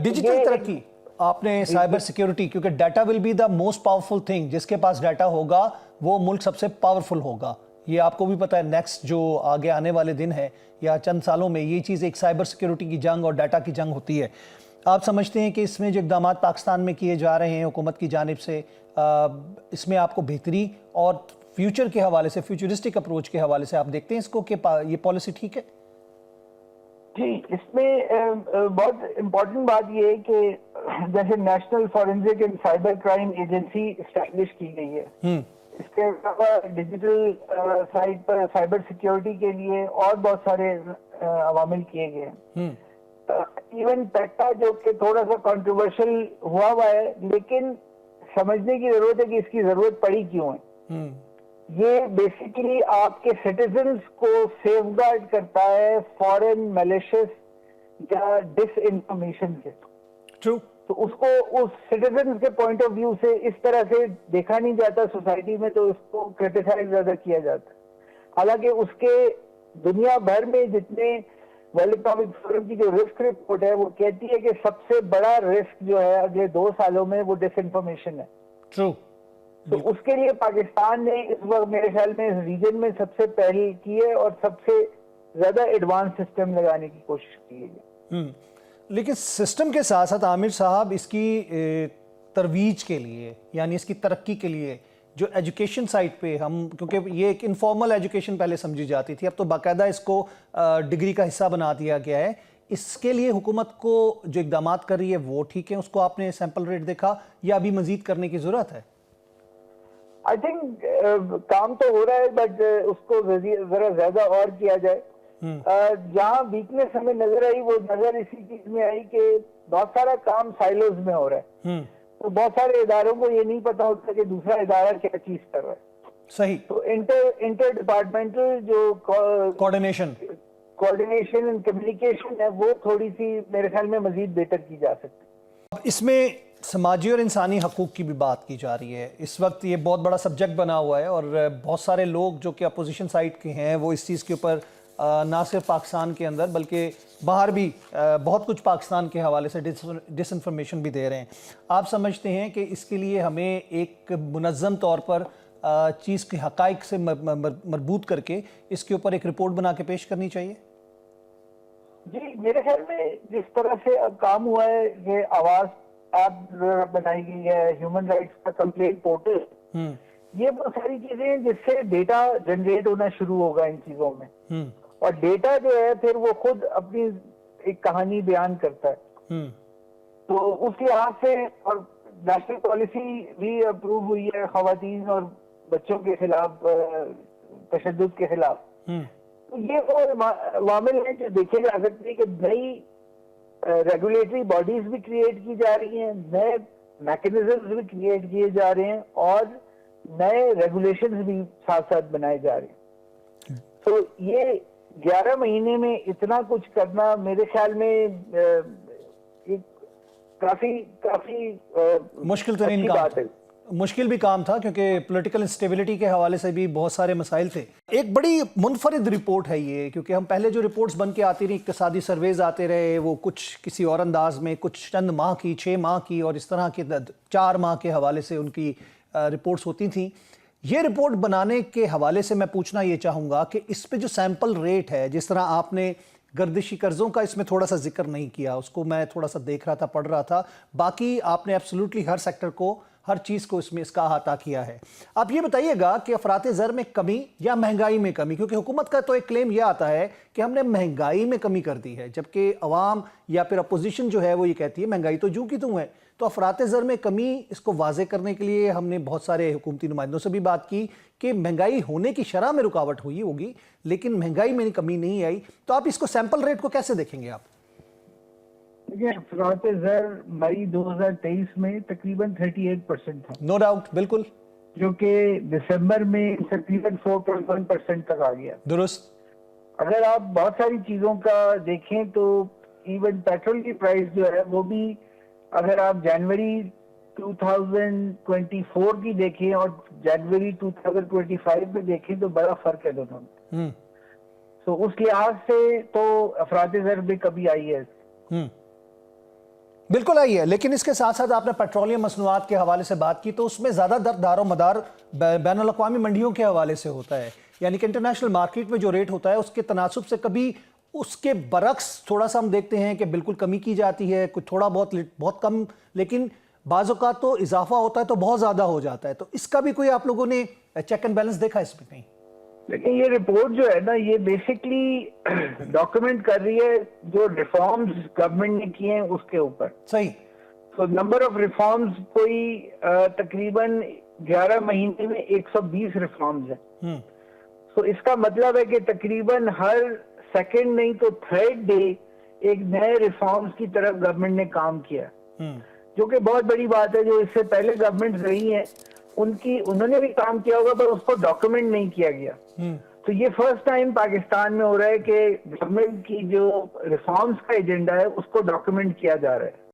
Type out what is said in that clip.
Digital ترقی آپ نے سائبر سیکیورٹی، کیونکہ data will be the most powerful thing, جس کے پاس ڈیٹا ہوگا وہ ملک سب سے پاورفل ہوگا. یہ آپ کو بھی پتا ہے نیکسٹ جو آگے آنے والے دن ہے یا چند سالوں میں یہ چیز ایک سائبر سیکیورٹی کی جنگ اور ڈیٹا کی جنگ ہوتی ہے. آپ سمجھتے ہیں کہ اس میں جو اقدامات پاکستان میں کیے جا رہے ہیں حکومت کی جانب سے، اس میں آپ کو بہتری اور فیوچر کے حوالے سے، فیوچرسٹک اپروچ کے حوالے سے آپ دیکھتے ہیں اس کو کہ یہ پالیسی ٹھیک ہے؟ جی، اس میں بہت امپورٹنٹ بات یہ ہے کہ جیسے national forensic and cyber crime agency establish کی گئی ہے. اس کے علاوہ ڈیجیٹل سائٹ پر سائبر سیکیورٹی کے لیے اور بہت سارے عوامل کیے گئے ہیں. ایون پیکٹا جو کہ تھوڑا سا کنٹروورشل ہوا ہے، لیکن سمجھنے کی ضرورت ہے کہ اس کی ضرورت پڑی کیوں ہے. یہ بیسیکلی آپ کے سٹیزنز کو سیف گارڈ کرتا ہے فورن میلیشس یا ڈس انفارمیشن سے. تو اس کو اس سٹیزنز کے پوائنٹ آف ویو سے اس طرح سے دیکھا نہیں جاتا سوسائٹی میں، تو اس کو کرٹیسائز زیادہ کیا جاتا ہے. حالانکہ اس کے دنیا بھر میں جتنے ورلڈ اکنامک فورم کی جو رسک رپورٹ ہے وہ کہتی ہے کہ سب سے بڑا رسک جو ہے اگلے 2 سالوں میں وہ ڈس انفارمیشن ہے. تو اس کے لیے پاکستان نے اس وقت میرے خیال میں اس ریجن میں سب سے پہل کی ہے اور سب سے زیادہ ایڈوانس سسٹم لگانے کی کوشش کی ہے. لیکن سسٹم کے ساتھ ساتھ عامر صاحب اس کی ترویج کے لیے، یعنی اس کی ترقی کے لیے جو ایجوکیشن سائٹ پہ ہم، کیونکہ یہ ایک انفارمل ایجوکیشن پہلے سمجھی جاتی تھی، اب تو باقاعدہ اس کو ڈگری کا حصہ بنا دیا گیا ہے. اس کے لیے حکومت کو جو اقدامات کر رہی ہے وہ ٹھیک ہے؟ اس کو آپ نے سیمپل ریٹ دیکھا یا ابھی مزید کرنے کی ضرورت ہے؟ آئی تھنک کام تو ہو رہا ہے، بٹ اس کو ذرا زیادہ اور کیا جائے. جہاں ویکنیس ہمیں نظر آئی وہ نظر اسی چیز میں آئی کہ بہت سارا کام سائلوز میں ہو رہا ہے. تو بہت سارے اداروں کو یہ نہیں پتا ہوتا کہ دوسرا ادارہ کیا چیز کر رہا ہے. صحیح. تو انٹر ڈپارٹمنٹل جو کوارڈینیشن اینڈ کمیونیکیشن ہے وہ تھوڑی سی میرے خیال میں مزید بہتر کی جا سکتی ہے. اس میں سماجی اور انسانی حقوق کی بھی بات کی جا رہی ہے. اس وقت یہ بہت بڑا سبجیکٹ بنا ہوا ہے اور بہت سارے لوگ جو کہ اپوزیشن سائٹ کے ہیں وہ اس چیز کے اوپر نہ صرف پاکستان کے اندر بلکہ باہر بھی بہت کچھ پاکستان کے حوالے سے ڈس انفارمیشن بھی دے رہے ہیں. آپ سمجھتے ہیں کہ اس کے لیے ہمیں ایک منظم طور پر چیز کے حقائق سے مربوط کر کے اس کے اوپر ایک رپورٹ بنا کے پیش کرنی چاہیے؟ جی، میرے خیال میں جس طرح سے اب کام ہوا ہے، یہ آواز ایپ بنائی گئی ہے، ہیومن رائٹس کا کمپلینٹ پورٹل، یہ بہت ساری چیزیں ہیں جس سے ڈیٹا جنریٹ ہونا شروع ہوگا ان چیزوں میں. اور ڈیٹا جو ہے پھر وہ خود اپنی ایک کہانی بیان کرتا ہے. تو اس لحاظ سے اور نیشنل پالیسی بھی اپروو ہوئی ہے خواتین اور بچوں کے خلاف تشدد کے خلاف. تو یہ وہ عوامل ہیں جو دیکھے جا سکتے ہیں کہ نئی ریگولیٹری باڈیز بھی کریٹ کی جا رہی ہیں، نئے میکنزمز بھی کریٹ کیے جا رہے ہیں اور نئے ریگولیشنز بھی ساتھ ساتھ بنائے جا رہے ہیں. تو یہ 11 مہینے میں اتنا کچھ کرنا میرے خیال میں کافی مشکل ترین کام ہے. مشکل بھی کام تھا کیونکہ پولیٹیکل انسٹیبلٹی کے حوالے سے بھی بہت سارے مسائل تھے. ایک بڑی منفرد رپورٹ ہے یہ، کیونکہ ہم پہلے جو رپورٹس بن کے آتی رہی، اقتصادی سرویز آتے رہے، وہ کچھ کسی اور انداز میں، کچھ چند ماہ کی، 6 ماہ کی اور اس طرح کے 4 ماہ کے حوالے سے ان کی رپورٹس ہوتی تھیں. یہ رپورٹ بنانے کے حوالے سے میں پوچھنا یہ چاہوں گا کہ اس پہ جو سیمپل ریٹ ہے، جس طرح آپ نے گردشی قرضوں کا اس میں تھوڑا سا ذکر نہیں کیا، اس کو میں تھوڑا سا دیکھ رہا تھا، پڑھ رہا تھا، باقی آپ نے ایبسولوٹلی ہر سیکٹر کو، ہر چیز کو اس میں اس کا احاطہ کیا ہے. آپ یہ بتائیے گا کہ افراط زر میں کمی یا مہنگائی میں کمی، کیونکہ حکومت کا تو ایک کلیم یہ آتا ہے کہ ہم نے مہنگائی میں کمی کر دی ہے، جبکہ عوام یا پھر اپوزیشن جو ہے وہ یہ کہتی ہے مہنگائی تو جوں کی توں ہے. تو افراط زر میں کمی، اس کو واضح کرنے کے لیے ہم نے بہت سارے حکومتی نمائندوں سے بھی بات کی کہ مہنگائی ہونے کی شرح میں رکاوٹ ہوئی ہوگی لیکن مہنگائی میں کمی نہیں آئی. تو آپ اس کو سیمپل ریٹ کو کیسے دیکھیں گے؟ آپ دیکھیں، افراط زر مئی 2023 میں تقریباً 38% تھا. نو ڈاؤٹ، بالکل. جو کہ دسمبر میں تقریباً 4.1% تک آ گیا. درست. اگر آپ بہت ساری چیزوں کا دیکھیں تو ایون پیٹرول کی پرائس جو ہے وہ بھی، اگر آپ جنوری 2024 کی دیکھیں اور جنوری 2025 میں دیکھیں تو بڑا فرق ہے دونوں میں. تو اس لحاظ سے تو افراط زر میں کمی آئی ہے. بالکل آئی ہے، لیکن اس کے ساتھ ساتھ آپ نے پیٹرولیم مصنوعات کے حوالے سے بات کی تو اس میں زیادہ دار و مدار بین الاقوامی منڈیوں کے حوالے سے ہوتا ہے، یعنی کہ انٹرنیشنل مارکیٹ میں جو ریٹ ہوتا ہے اس کے تناسب سے کبھی اس کے برعکس تھوڑا سا ہم دیکھتے ہیں کہ بالکل کمی کی جاتی ہے، کچھ تھوڑا بہت کم، لیکن بعض اوقات تو اضافہ ہوتا ہے تو بہت زیادہ ہو جاتا ہے. تو اس کا بھی کوئی آپ لوگوں نے چیک اینڈ بیلنس دیکھا اس میں کہیں؟ لیکن یہ رپورٹ جو ہے نا یہ بیسکلی ڈاکیومنٹ کر رہی ہے جو ریفارمز گورنمنٹ نے کیے ہیں اس کے اوپر. صحیح. تو نمبر آف ریفارمز کوئی تقریباً 11 مہینے میں 120 ریفارمز ہیں. تو اس کا مطلب ہے کہ تقریباً ہر سیکنڈ نہیں تو تھرڈ ڈے ایک نئے ریفارمز کی طرف گورنمنٹ نے کام کیا، جو کہ بہت بڑی بات ہے. جو اس سے پہلے گورنمنٹ رہی ہیں انہوں نے بھی کام کیا ہوگا پر اس کو ڈاکیومنٹ نہیں کیا گیا. تو یہ فرسٹ ٹائم پاکستان میں ہو رہا ہے کہ گورنمنٹ کی جو ریفارمز کا ایجنڈا ہے اس کو ڈاکیومنٹ کیا جا رہا ہے.